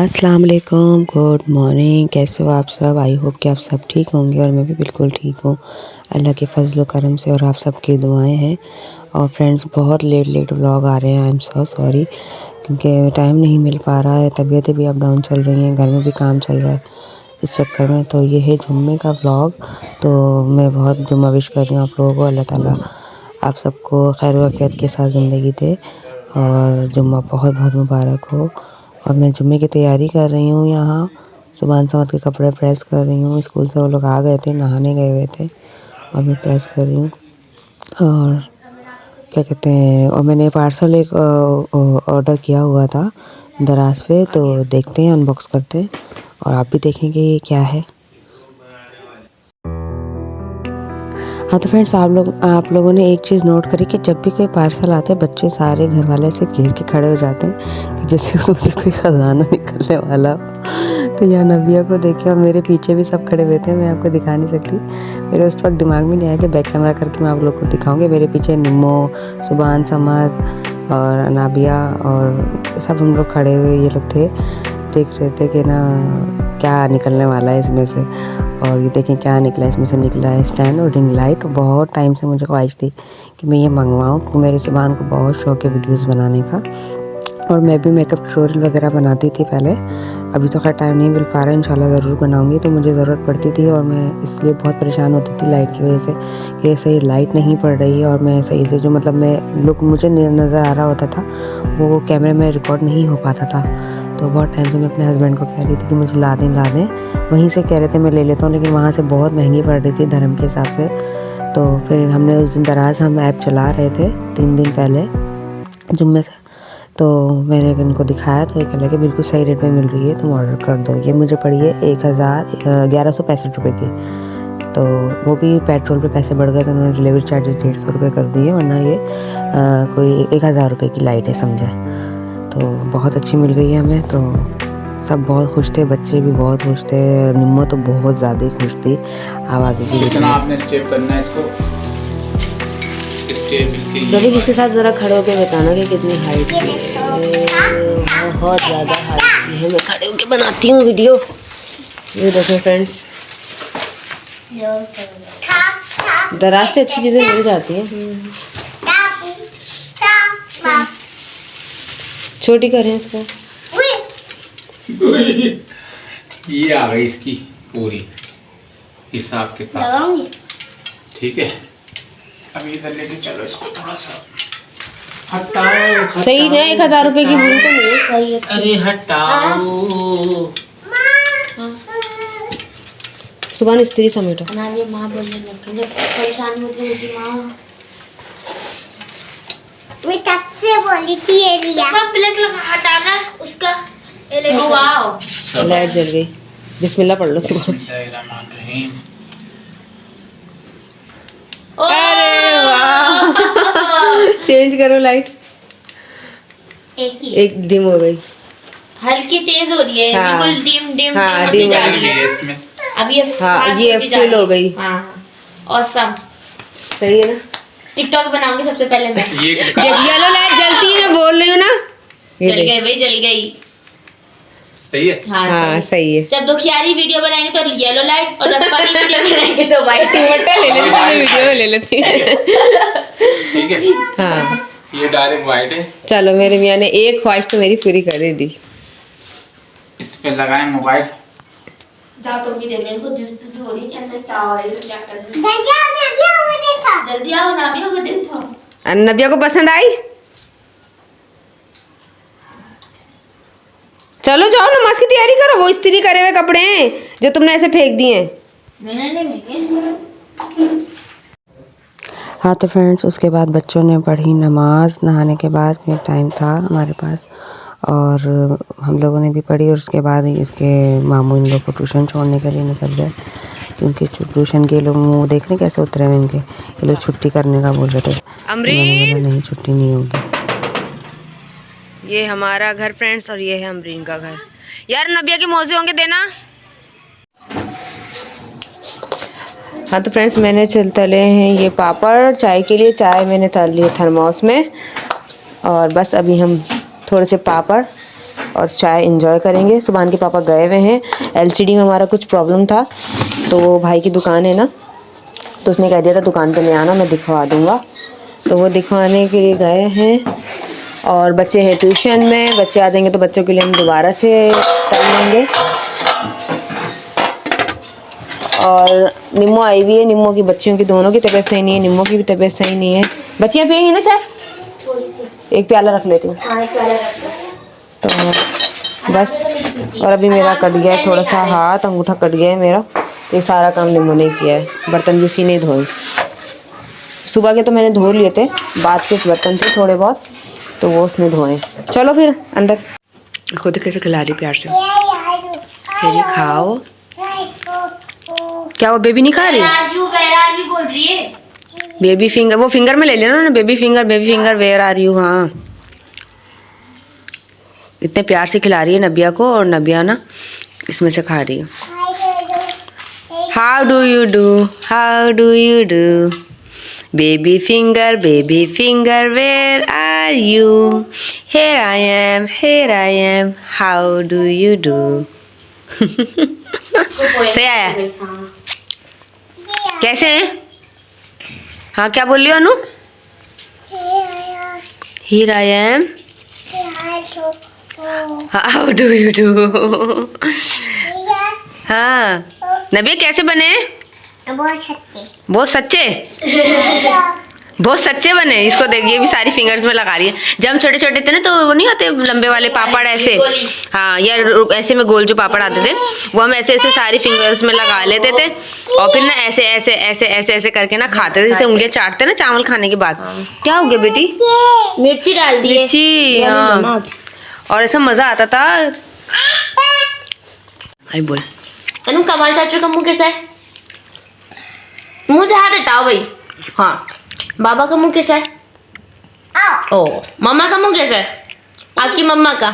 अस्सलाम वालेकुम, good morning. कैसे हो आप सब? आई होप कि आप सब ठीक होंगे और मैं भी बिल्कुल ठीक हूँ अल्लाह के फजल व करम से, और आप सबकी दुआएं हैं। और फ्रेंड्स, बहुत लेट व्लॉग आ रहे हैं। आई एम सो सॉरी, क्योंकि टाइम नहीं मिल पा रहा है, तबीयतें भी अप डाउन चल रही हैं, घर में भी काम चल रहा है, इस चक्कर में। तो ये है जुम्मे का व्लॉग। तो मैं बहुत जुम्मा विश कर रही हूँ आप लोगों को। अल्लाह ताला आप सबको खैर वफ़ियत के साथ ज़िंदगी दे और जुम्मा बहुत बहुत मुबारक हो। और मैं जुम्मे की तैयारी कर रही हूँ यहाँ। सुबह समझ के कपड़े प्रेस कर रही हूँ। स्कूल से वो लोग आ गए थे, नहाने गए हुए थे, और मैं प्रेस कर रही हूँ। और क्या कहते हैं, और मैंने पार्सल एक ऑर्डर किया हुआ था दराज पे, तो देखते हैं, अनबॉक्स करते हैं और आप भी देखेंगे ये क्या है। हाँ तो फ्रेंड्स, आप लोगों ने एक चीज़ नोट करी कि जब भी कोई पार्सल आता है, बच्चे सारे घर वाले ऐसे घेर के खड़े हो जाते हैं कि जैसे उसमें से कोई ख़जाना निकलने वाला हो। तो यहाँ नबिया को देखिए, और मेरे पीछे भी सब खड़े हुए थे। मैं आपको दिखा नहीं सकती, मेरे उस वक्त दिमाग में नहीं आया कि बैक कैमरा करके मैं आप लोग को दिखाऊंगी। मेरे पीछे निम्मो, सुबान, समद और नाबिया और सब हम लोग खड़े हुए ये लोग थे, देख रहे थे कि ना क्या निकलने वाला है इसमें से। और ये देखें क्या निकला, इसमें से निकला है स्टैंड और रिंग लाइट। बहुत टाइम से मुझे ख्वाहिश थी कि मैं ये मंगवाऊँ, क्योंकि मेरे सुबान को बहुत शौक है वीडियोस बनाने का, और मैं भी मेकअप ट्यूटोरियल वगैरह बनाती थी पहले। अभी तो खैर टाइम नहीं मिल पा रहा है, इंशाल्लाह ज़रूर बनाऊंगी। तो मुझे ज़रूरत पड़ती थी, और मैं इसलिए बहुत परेशान होती थी लाइट की वजह से कि सही लाइट नहीं पड़ रही है, और मैं सही से जो मतलब मैं लुक मुझे नज़र आ रहा होता था वो कैमरे में रिकॉर्ड नहीं हो पाता था। तो बहुत टाइम से मैं अपने हस्बैंड को कह रही थी कि मुझे ला दें। वहीं से कह रहे थे मैं ले लेता हूँ, लेकिन वहाँ से बहुत महंगी पड़ रही थी धर्म के हिसाब से। तो फिर हमने उस दिन दराज हम ऐप चला रहे थे 3 दिन पहले जुम्मे से, तो मैंने इनको दिखाया, तो ये कह लगे बिल्कुल सही रेट में मिल रही है, तुम ऑर्डर कर दो। ये मुझे पड़ी है 1165 रुपये की। तो वो भी पेट्रोल पे पैसे बढ़ गए, तो उन्होंने डिलीवरी चार्जेस 150 रुपये कर दिए, वरना ये कोई 1000 रुपये की लाइट है समझे। तो बहुत अच्छी मिल गई है हमें। तो सब बहुत खुश थे, बच्चे भी बहुत खुश थे, निम्मो तो बहुत ज़्यादा ही खुश थी। अब आगे की कितना आपने स्टेप करना है इसको, स्टेप इसके लिए इसके साथ ज़रा खड़े होकर बताना कि कितनी हाइट की है। बहुत ज़्यादा हाइट की है। मैं खड़े होकर बनाती हूँ वीडियो। ये देखो फ्रेंड्स, दराज से अच्छी चीज़ें मिल जाती हैं। छोटी करें इसको। ये आ गई इसकी पूरी हिसाब किताब, ठीक है। अब इधर लेके चलो इसको, थोड़ा सा हटाओ। सही है, 1000 रुपए की बुरी तो नहीं है, सही है। अरे हटाओ। सुबह स्त्री समेटो। माँ बोलने लगी जब परेशानी होती है माँ, मैं कब से बोली थी ये लिया। प्लग हटाना उसका। ओ वाओ, लाइट जल गई। बिस्मिल्लाह पढ़ लो। बिस्मिल्लाहिर्रहमानिर्रहीम। अरे वाह, चेंज करो लाइट। एक डिम हो गई, हल्की तेज हो रही है। हाँ, बिल्कुल डिम डिम हाँ, डिम जा डिम रही है इसमें। अब ये हाँ, ये फुल हो गई। हाँ ऑसम, सही है ना। टिकटॉक बनाऊंगी सबसे पहले मैं। ये येलो लाइट जलती है, मैं बोल रही हूँ ना। जल गई भाई, जल गई। सही है। हाँ सही है। जब दुखियारी वीडियो बनाएंगे तो येलो लाइट, और जब फनी वीडियो बनाएंगे तो व्हाइट। दुपट्टा ले लेती हूँ, वीडियो में ले लेती है। ठीक है, हाँ ये डायरेक्ट व्हाइट है। चलो, मेरे मियाँ ने एक ख्वाहिश तो मेरी पूरी कर ही दी। इस पे लगाएं मोबाइल। जाओ तुम भी देख लेना, कुछ जिस हो रही है अंदर क्या हो रहा है, क्या कर रही है। जल्दी आओ ना, भी होगा देखो। नबिया को पसंद आई? चलो जाओ, नमाज की तैयारी करो। वो इस्त्री करे हुए कपड़े हैं जो तुमने ऐसे फेंक दिए हैं। मैंने नहीं फेंके। हाँ तो फ्रेंड्स, उसके बाद बच्चों ने पढ़ी नमाज। नहाने के बाद में टाइम था हमारे पास, और हम लोगों ने भी पढ़ी। और उसके बाद इसके मामू इन लोग को ट्यूशन छोड़ने के लिए निकल गए, क्योंकि ट्यूशन के लोग मुँह देख रहे कैसे उतरे हुए इनके। ये लोग छुट्टी करने का बोल रहे थे, मैंने बोला नहीं, छुट्टी नहीं होगी। ये हमारा घर फ्रेंड्स, और ये है अमरीन का घर। यार नबिया के मौजे होंगे देना। हाँ तो फ्रेंड्स, मैंने तले हैं ये पापड़। चाय के लिए चाय मैंने तल ली थर्मोस में, और बस अभी हम थोड़े से पापड़ और चाय एंजॉय करेंगे। सुभान के पापा गए हुए हैं, LCD में हमारा कुछ प्रॉब्लम था, तो वो भाई की दुकान है ना, तो उसने कह दिया था दुकान पे नहीं आना, मैं दिखवा दूँगा, तो वो दिखवाने के लिए गए हैं। और बच्चे हैं ट्यूशन में, बच्चे आ जाएंगे तो बच्चों के लिए हम दोबारा से कर लेंगे। और निम्मो आई हुई है, निम्मो की बच्चियों की दोनों की तबीयत सही नहीं है, निम्मो की भी तबीयत सही नहीं है। बच्चियाँ पियेंगी ना चाय? एक प्याला रख लेती हूँ। तो बस, और अभी मेरा कट गया है थोड़ा सा हाथ, अंगूठा कट गया है मेरा, ये सारा काम निम्मो ने किया है। बर्तन भी उसी ने धोए, सुबह के तो मैंने धो लिए थे, बाद के बर्तन थे थोड़े बहुत, तो वो उसने धोए। चलो फिर अंदर। खुद कैसे खिला रही प्यार से, फिर खाओ। क्या वो बेबी नहीं खा रही? बोल रही है बेबी फिंगर, वो फिंगर में ले लेना ना, बेबी फिंगर वेयर आ रही हूँ। हाँ, इतने प्यार से खिला रही है नबिया को, और नबिया ना इसमें से खा रही है। How do you do baby finger where are you, here I am how do you do. सही आया? कैसे हैं? हाँ, क्या बोल रही हो अनु? Here I am. How do you do? हाँ, नबिया कैसे बने? बहुत सच्चे बहुत सच्चे बने। इसको देखिए, भी सारी फिंगर्स में लगा रही है। जब हम छोटे छोटे थे ना, तो वो नहीं आते लंबे वाले पापड़ ऐसे, हाँ, या ऐसे में गोल जो पापड़ आते थे, वो हम ऐसे ऐसे सारी फिंगर्स में लगा लेते थे, और फिर ना ऐसे ऐसे ऐसे ऐसे ऐसे करके ना खाते थे, जैसे उंगलियां चाटते ना चावल खाने के बाद। क्या हो गया बेटी? मिर्ची डाल दी, मिर्ची, हाँ, और ऐसा मजा आता था। अरे बोल अनु, कमाल चाचू का मुंह कैसा है? मुंह से हाथ हटाओ भाई। हाँ, बाबा का मुंह कैसा है? ओ, मम्मा का मुंह कैसा है? आपकी मम्मा का?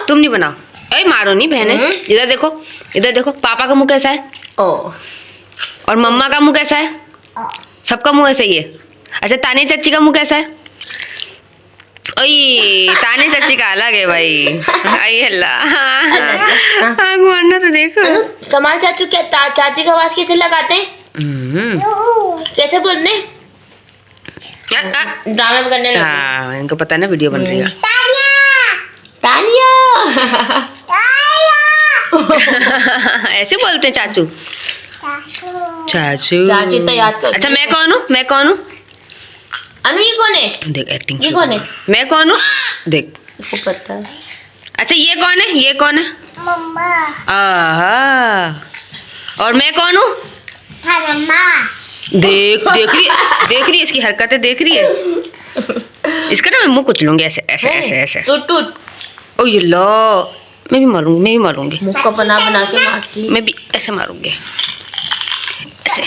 तुम नहीं बनाओ, अरे मारो नहीं बहने। इधर देखो, इधर देखो, पापा का मुंह कैसा है? ओ, और मम्मा का मुंह कैसा है? सबका मुंह ऐसा ही है। अच्छा, ताने चाची का मुंह कैसा है? ओए, ताने चाची का अलग है भाई। आई अल्लाह, आँख मारना तो देखो। अनु, कमाल चाचू क्या चाची का आवाज कैसे लगाते हैं? कैसे बोलते हैं? ड्रामे में करने लगे। हाँ, इनको पता है ना वीडियो बन रही है। तानिया ऐसे बोलते हैं चाचू। चाचू चाची तो याद कर। अच्छा, मैं कौन हूँ? अनु, ये कौन है? देख एक्टिंग, ये कौन है? मैं कौन हूँ देख। इसको पता है। अच्छा, ये कौन है? मम्मा। आहा, और मैं कौन हूँ? मम्मा। देख रही है इसकी हरकतें, देख रही है इसका ना। मैं मुंह कुछ लूंगी ऐसे ऐसे ऐसे ऐसे। टूट ओ ये लो, मैं भी मारूंगी। मुंह का बना के मारती। मैं भी ऐसे मारूंगी ऐसे।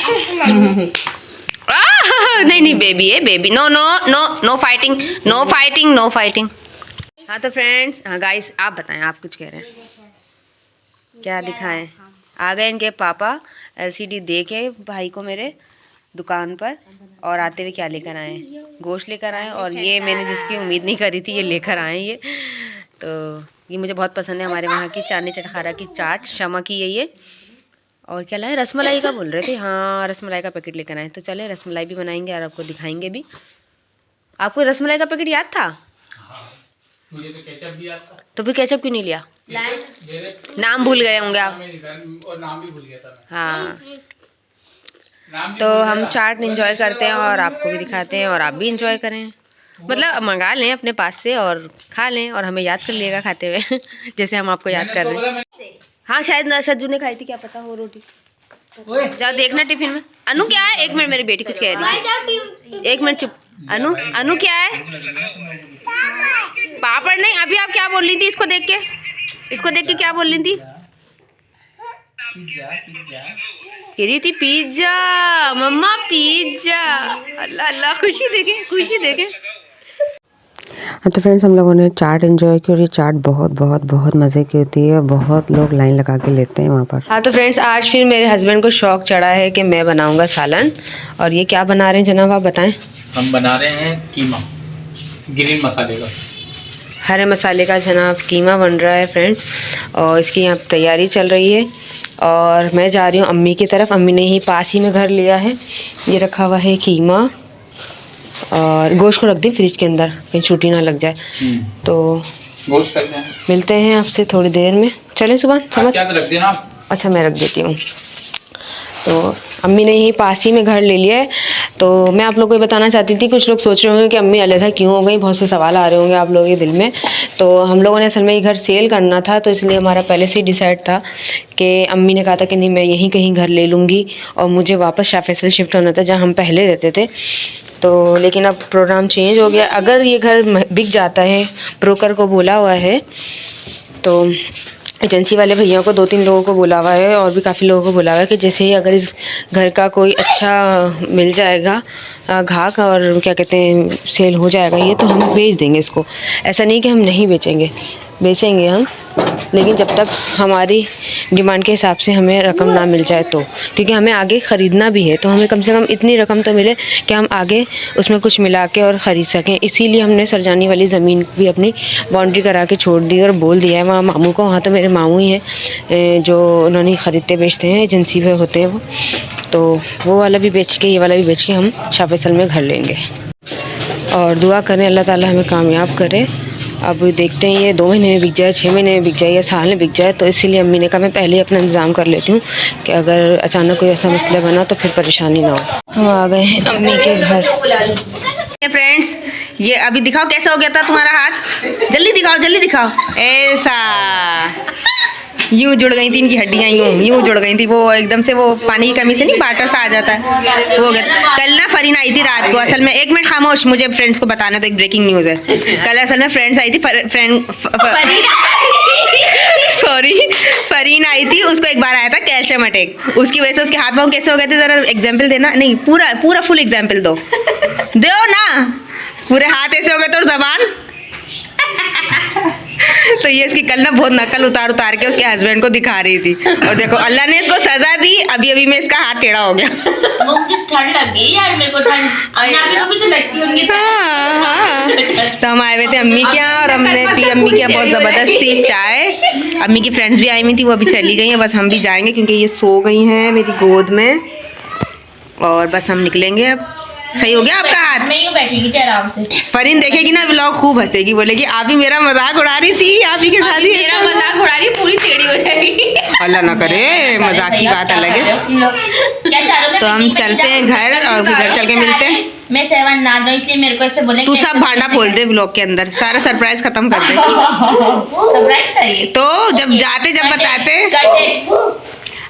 नहीं बेबी है, बेबी। No fighting. हाँ तो फ्रेंड्स, हाँ गाइस, आप बताएं, आप कुछ कह रहे हैं, क्या दिखाएं? आ गए इनके पापा LCD दे के भाई को मेरे दुकान पर, और आते हुए क्या लेकर आए? गोश्त लेकर आए, और ये मैंने जिसकी उम्मीद नहीं करी थी ये लेकर आए। ये तो ये मुझे बहुत पसंद है, हमारे वहाँ की चांदनी चटखारा की चाट, शमा की है ये। और क्या लाए? रसमलाई का बोल रहे थे। हाँ, रसमलाई का पैकेट लेकर आए। तो चले रसमलाई भी बनाएंगे और आपको दिखाएंगे भी। आपको रसमलाई का पैकेट याद था? मुझे तो केचप भी याद था। तो फिर केचप क्यों नहीं लिया? नाम भूल गए होंगे आप। और नाम भी भूल गया था मैं। हाँ, तो हम चाट एंजॉय करते हैं और आपको भी दिखाते हैं, और आप भी एंजॉय करें। मतलब मंगा लें अपने पास से और खा लें, और हमें याद कर लिएगा खाते हुए जैसे हम आपको याद कर रहे हैं। हाँ, शायद सज्जू ने खाई थी, क्या पता हो रोटी। जाओ देखना टिफिन में। अनु क्या है? एक मिनट, मेरी बेटी कुछ कह रही है। एक मिनट चुप। अनु क्या है? पापड़ नहीं। अभी आप क्या बोल रही थी इसको देख के क्या बोल रही थी? कह रही थी पिज्जा, मम्मा पिज्जा। अल्लाह अल्लाह, खुशी देखे। हाँ तो फ्रेंड्स, हम लोगों ने चाट एंजॉय की, और ये चाट बहुत बहुत बहुत मज़े की होती है, बहुत लोग लाइन लगा के लेते हैं वहाँ पर। हाँ तो फ्रेंड्स, आज फिर मेरे हस्बैंड को शौक चढ़ा है कि मैं बनाऊंगा सालन। और ये क्या बना रहे हैं जनाब, आप बताएं? हम बना रहे हैं कीमा। ग्रीन मसाले का। हरे मसाले का जनाब कीमा बन रहा है फ्रेंड्स, और इसकी यहाँ तैयारी चल रही है। और मैं जा रही हूँ अम्मी की तरफ। अम्मी ने ही पास ही में घर लिया है। ये रखा हुआ है कीमा, और गोश्त को रख दें फ्रिज के अंदर कहीं छुट्टी ना लग जाए। तो गोश्त करते हैं, मिलते हैं आपसे थोड़ी देर में। चलें सुबह समझ। क्या रख देना आप? अच्छा मैं रख देती हूँ। तो अम्मी ने यहीं पास ही में घर ले लिया है। तो मैं आप लोगों को ये बताना चाहती थी, कुछ लोग सोच रहे होंगे कि अम्मी अलग क्यों हो गई, बहुत से सवाल आ रहे होंगे आप लोगों के दिल में। तो हम लोगों ने असल में ये घर सेल करना था, तो इसलिए हमारा पहले से ही डिसाइड था कि अम्मी ने कहा था कि नहीं मैं यहीं कहीं घर ले लूँगी, और मुझे वापस शाह फैसल शिफ्ट होना था जहाँ हम पहले रहते थे। तो लेकिन अब प्रोग्राम चेंज हो गया। अगर ये घर बिक जाता है, ब्रोकर को बोला हुआ है, तो एजेंसी वाले भैया को 2-3 लोगों को बुला हुआ है, और भी काफ़ी लोगों को बुला हुआ है कि जैसे ही अगर इस घर का कोई अच्छा मिल जाएगा घाक, और क्या कहते हैं सेल हो जाएगा ये, तो हम बेच देंगे इसको। ऐसा नहीं कि हम नहीं बेचेंगे, बेचेंगे हम, लेकिन जब तक हमारी डिमांड के हिसाब से हमें रकम ना मिल जाए तो, क्योंकि हमें आगे ख़रीदना भी है, तो हमें कम से कम इतनी रकम तो मिले कि हम आगे उसमें कुछ मिला के और ख़रीद सकें। इसीलिए हमने सरजानी वाली ज़मीन भी अपनी बाउंड्री करा के छोड़ दी और बोल दिया है वहाँ मामू को। वहाँ तो मेरे मामू ही हैं जो उन्होंने ख़रीदते बेचते हैं, एजेंसी पे होते हैं वो। तो वो वाला भी बेच के, ये वाला भी बेच के हम शाह फैसल में घर लेंगे। और दुआ करें अल्लाह ताला हमें कामयाब करे। अब देखते हैं ये 2 महीने में बिक जाए, 6 महीने में बिक जाए, या साल में बिक जाए। तो इसीलिए अम्मी ने कहा मैं पहले ही अपना इंतज़ाम कर लेती हूँ कि अगर अचानक कोई ऐसा मसला बना तो फिर परेशानी ना हो। हम आ गए हैं अम्मी के घर। फ्रेंड्स ये अभी दिखाओ कैसा हो गया था तुम्हारा हाथ, जल्दी दिखाओ जल्दी दिखाओ। ऐसा यूँ जुड़ गई थी इनकी हड्डियाँ, यूँ जुड़ गई थी। वो एकदम से वो पानी की कमी से नहीं बाटर सा आ जाता है, वो हो गया। कल ना फरीन आई थी रात को, असल में 1 मिनट खामोश, मुझे फ्रेंड्स को बताना तो एक ब्रेकिंग न्यूज़ है। कल असल में फ्रेंड्स आई थी, फरीन आई थी, उसको एक बार आया था कैल्शियम अटैक, उसकी वजह से उसके हाथ पाँव कैसे हो गए थे, ज़रा एग्जाम्पल देना। नहीं पूरा फुल एग्जाम्पल दो ना, पूरे हाथ ऐसे हो गए तो जबान। तो ये इसकी कल ना बहुत नकल उतार के उसके हस्बैंड को दिखा रही थी, और देखो अल्लाह ने इसको सजा दी। अभी में इसका हाथ टेढ़ा हो गया। मुझे ठंड लग गई यार, मेरे को ठंड आप भी तो लगती होंगी। हाँ। तो हम आए हुए थे अम्मी के यहाँ, और हमने पी अम्मी के यहाँ बहुत ज़बरदस्ती चाय। अम्मी की फ्रेंड्स भी आई हुई थी, वो अभी चली गई हैं, बस हम भी जाएंगे क्योंकि ये सो गई हैं मेरी गोद में, और बस हम निकलेंगे अब। सही हो गया आपका हाथ? मैं यूं बैठेगी आराम से। फरीन देखेगी ना व्लॉग खूब हंसेगी, बोलेगी आप ही मेरा मजाक उड़ा रही थी, आप ही के साथ ही मेरा मजाक उड़ा रही, पूरी टेढ़ी हो जाएगी। अल्लाह ना करे, मजाक की बात अलग है। क्या चाह रहे हो? तो हम चलते हैं घर, और फिर घर चल के मिलते हैं। मैं 7 ना जाऊँ इसलिए मेरे को ऐसे बोले तू सब भांडा खोल दे व्लॉग के अंदर, सारा सरप्राइज खत्म कर दे। सरप्राइज चाहिए तो जब जाते जब बताते।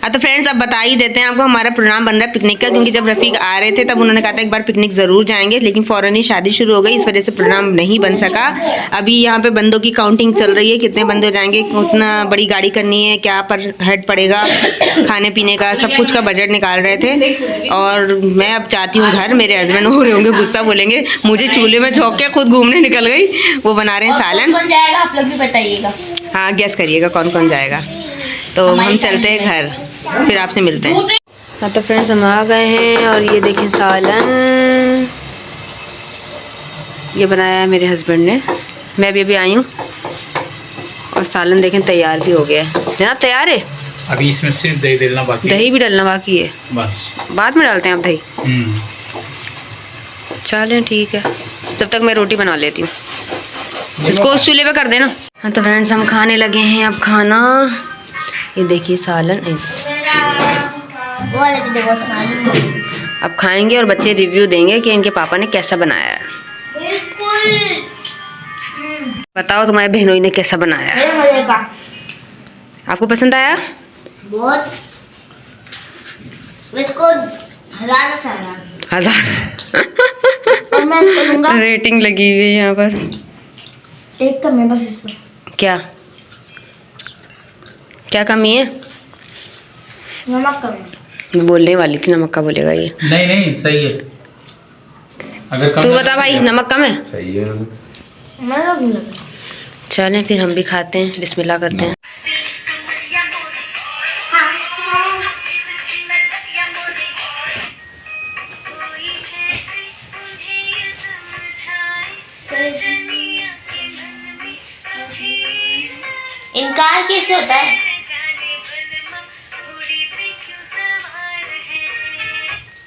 तो फ्रेंड्स अब बता ही देते हैं आपको, हमारा प्रोग्राम बन रहा है पिकनिक का, क्योंकि जब रफ़ीक आ रहे थे तब उन्होंने कहा था एक बार पिकनिक ज़रूर जाएंगे, लेकिन फ़ौरन ही शादी शुरू हो गई, इस वजह से प्रोग्राम नहीं बन सका। अभी यहाँ पे बंदों की काउंटिंग चल रही है, कितने बंदे हो जाएंगे, कितना बड़ी गाड़ी करनी है, क्या पर हेड पड़ेगा, खाने पीने का सब कुछ का बजट निकाल रहे थे। और मैं अब चाहती हूँ घर, मेरे हस्बैंड हो रहे होंगे गुस्सा, बोलेंगे मुझे चूल्हे में झोंक के खुद घूमने निकल गई। वो बना रहे हैं सालन। कौन जाएगा आप लोग भी बताइएगा। हाँ गैस करिएगा कौन कौन जाएगा। तो हम चलते हैं घर, फिर आपसे मिलते हैं। हाँ तो फ्रेंड्स हम आ गए हैं, और ये देखें सालन ये बनाया है मेरे हस्बैंड ने, मैं भी अभी आई हूँ। और सालन देखें तैयार भी हो गया है। जनाब तैयार है? अभी इसमें सिर्फ दही डालना बाकी है। दही भी डालना बाकी है, बस बाद में डालते हैं आप दही। चलें ठीक है, तब तक मैं रोटी बना लेती हूँ। इसको उस चूल्हे पे कर देना। हाँ तो फ्रेंड्स हम खाने लगे हैं अब खाना। ये देखिए सालन अब खाएंगे, और बच्चे रिव्यू देंगे कि इनके पापा ने कैसा बनाया है। बताओ तुम्हारे बहनोई ने कैसा बनाया है, आपको पसंद आया? बहुत, इसको 1000 रेटिंग लगी हुई है यहाँ पर। एक कम है बस इस पर। क्या कमी है? नमक कम है। मैं बोलने वाली थी नमक का बोलेगा ये। नहीं सही है। अगर कम तू बता भाई नमक कम है? सही है। चलें फिर हम भी खाते हैं, बिस्मिल्लाह करते हैं। सही इनकार कैसे होता है?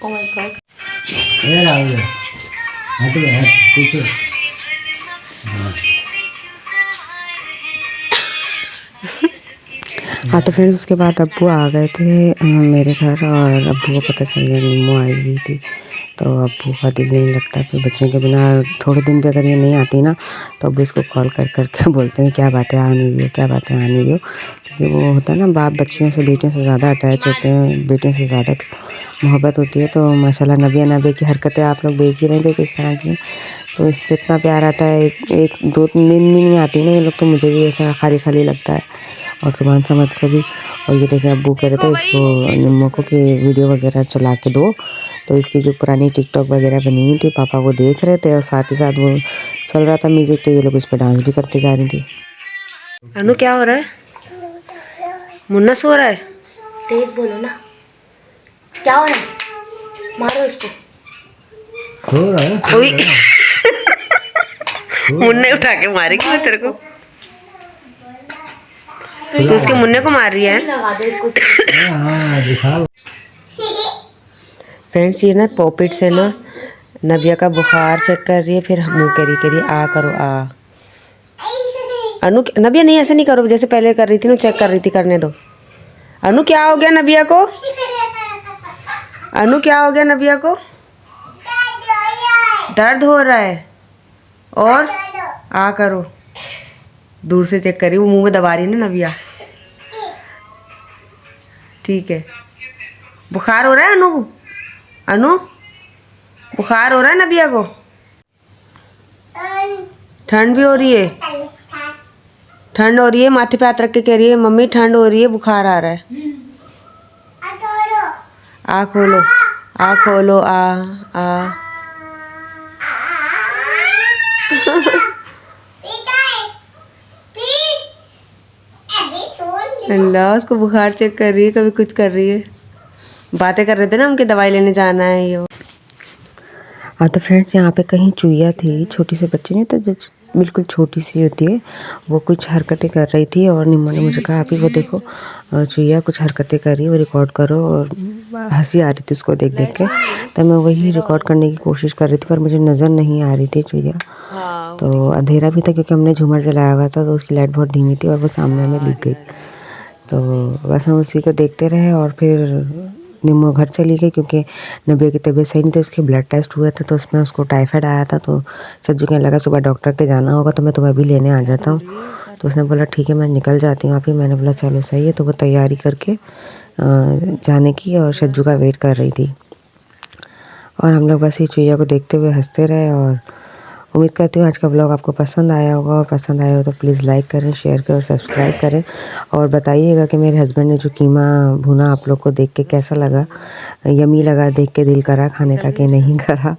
Oh my God. ये राहुल हट पीछे। हाँ तो फ्रेंड्स उसके बाद अब्बू आ गए थे मेरे घर और अब्बू को पता चल गया नीमू आई हुई थी, तो अब्बू का दिल नहीं लगता फिर बच्चों के बिना। थोड़े दिन भी अगर ये नहीं आती ना तो अब्बू इसको कॉल कर करके बोलते हैं क्या बातें आ नहीं रही हो, क्या बातें आ नहीं रही हो, क्योंकि वो होता है ना बाप बच्चियों से बेटियों से ज़्यादा अटैच होते हैं, बेटियों से ज़्यादा मोहब्बत होती है। तो माशाल्लाह नबिया की हरकतें आप लोग देख ही रहे थे किस तरह की, तो इस पर इतना प्यार आता है। एक 2-3 दिन भी नहीं आती ना ये लोग तो मुझे भी ऐसा खाली खाली लगता है, और सुबह समझ को भी। और ये देखें अब्बू कह रहे थे इसको निम्मो को कि वीडियो वगैरह चला के दो, तो इसकी जो पुरानी टिकटॉक वगैरह बनी हुई थी पापा वो देख रहे थे और साथ ही साथ वो चल रहा था म्यूजिक, तो ये लोग इस पर डांस भी करते जा रही थी। अनु क्या हो रहा है? मुन्ना सो रहा है? तेज बोलो ना, क्या हो रहा है? मारो इसको। सो रहा है, मुन्ने उठा के मारेगी मैं तेरे को, तो उसके मुन्ने को मार रही है। लगा दे इसको। हाँ दिखाओ। फ्रेंड्स ये ना पॉपिट से ना नबिया का बुखार चेक कर रही है, फिर मुँह करी आ करो आ। अनु नबिया नहीं ऐसे नहीं करो जैसे पहले कर रही थी ना, चेक कर रही थी, करने दो। अनु क्या हो गया नबिया को? अनु क्या हो गया नबिया को? दर्द हो रहा है और आ करो। दूर से चेक करी, वो मुंह में दबा रही है ना नबिया। ठीक है। बुखार हो रहा है अनु? अनु बुखार हो रहा है नबिया को? ठंड भी हो रही है? ठंड हो रही है, माथे पे हाथ रख के कह रही है मम्मी ठंड हो रही है, बुखार आ रहा है। आ खोलो, आ खोलो, आ अल्लाह उसको बुखार चेक कर रही है, कभी कुछ कर रही है। बातें कर रहे थे ना हम कि दवाई लेने जाना है ये। हाँ तो फ्रेंड्स यहाँ पे कहीं चुईया थी, छोटी सी बच्ची नहीं तो जो बिल्कुल छोटी सी होती है, वो कुछ हरकतें कर रही थी और निम्मो ने मुझे कहा अभी वो देखो चुईया कुछ हरकतें कर रही है, वो रिकॉर्ड करो। और हंसी आ रही थी उसको देख देख के, तो मैं वही रिकॉर्ड करने की कोशिश कर रही थी पर मुझे नज़र नहीं आ रही थी चुईया। तो अंधेरा भी था क्योंकि हमने झूमर जलाया हुआ था, तो उसकी लाइट बहुत धीमी थी और वो सामने हमें दिख गई। तो बस हम उसी को देखते रहे और फिर निम्मो घर चली गई क्योंकि नबिया की तबीयत सही नहीं थी। उसके ब्लड टेस्ट हुए थे तो उसमें उसको टाइफाइड आया था, तो सज्जू कहने लगा सुबह डॉक्टर के जाना होगा तो मैं तुम्हें भी लेने आ जाता हूँ। तो उसने बोला ठीक है मैं निकल जाती हूँ। अभी मैंने बोला चलो सही है, तो वो तैयारी करके जाने की और सज्जू का वेट कर रही थी। और हम लोग बस ये चुईया को देखते हुए हंसते रहे। और उम्मीद करती हूँ आज का व्लॉग आपको पसंद आया होगा, और पसंद आया हो तो प्लीज़ लाइक करें, शेयर करें और सब्सक्राइब करें। और बताइएगा कि मेरे हस्बैंड ने जो कीमा भुना आप लोग को देख के कैसा लगा, यमी लगा, देख के दिल करा खाने का कि नहीं करा,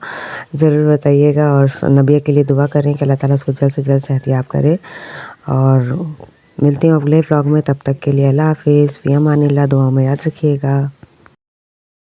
ज़रूर बताइएगा। और नबिया के लिए दुआ करें कि अल्लाह ताला उसको जल्द से जल्द सेहतियाब करे। और मिलते हैं अगले व्लॉग में, तब तक के लिए अल्लाह हाफिज़, फ़ी अमानिल्लाह, दुआ में याद रखिएगा।